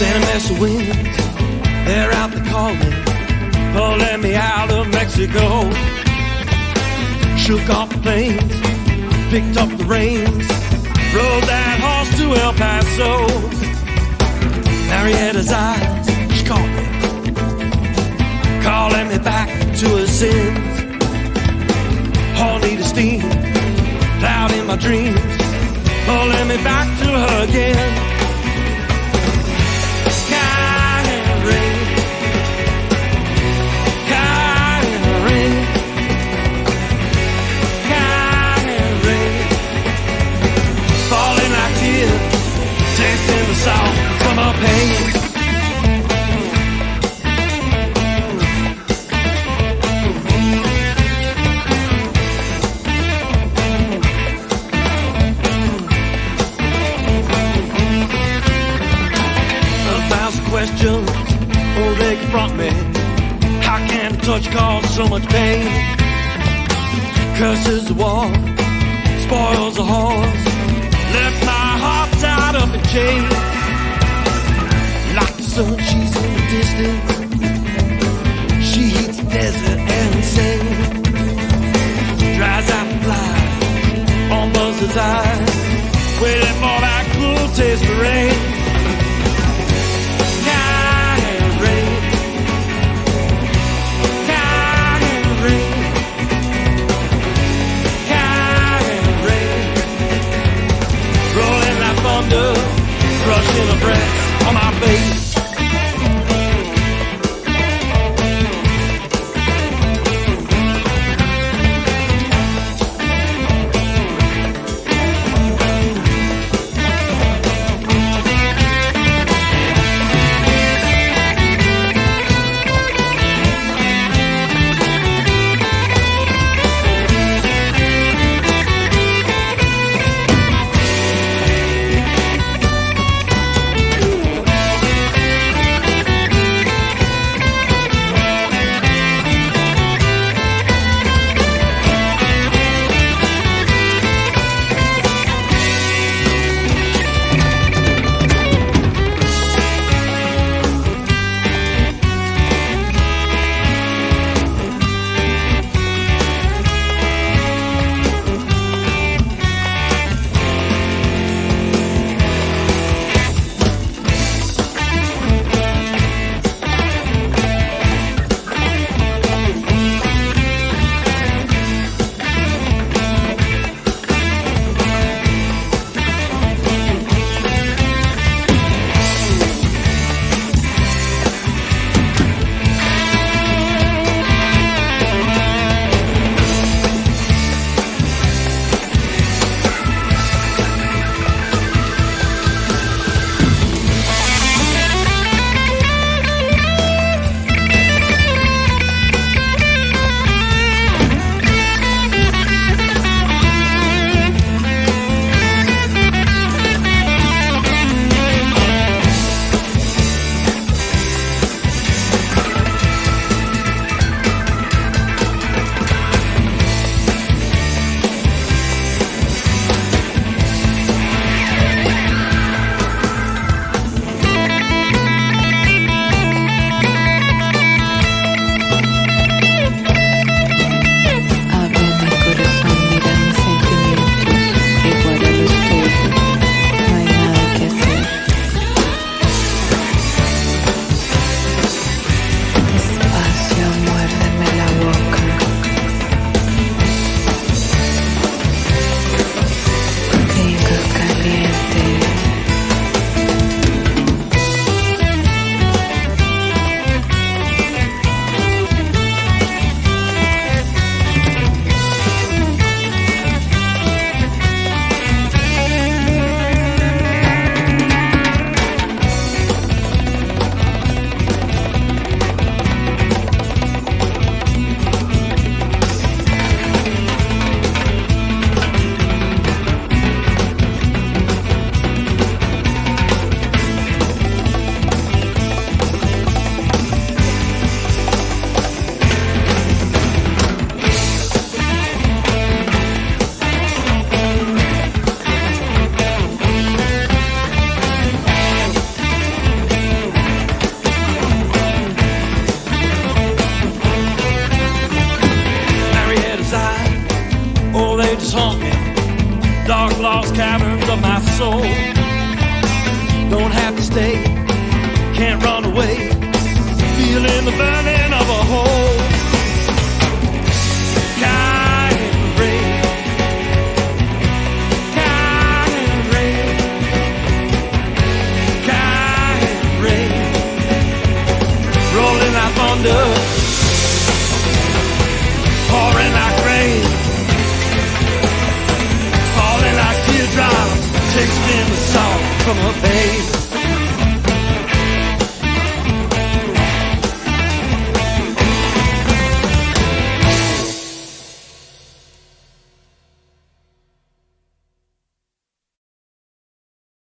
Sent a mess of winds, they're out to call me, pulling me out of Mexico. Shook off the plains, picked up the reins, rode that horse to El Paso. Marietta's eyes, she caught me, calling me back to her sins. All need of steam, cloud in my dreams, pulling me back to her again. Cayenne rain, Cayenne rain, Cayenne rain, falling like tears, tasting the salt from her pain. Questions, oh, they confront me. How can a touch cause so much pain? Curses the war, spoils the horse, left my heart tied up in chains. Like the sun, she's in the distance, she heats the desert and sings, dries out the flies on buzzards' eyes, waiting for that cool taste of rain. Crushing a breath on my face. can't run away, feeling the burning of a hole. Cayenne rain, Cayenne rain, Cayenne rain, rolling like thunder, pouring like rain, falling like teardrops, tasting the salt from her veins.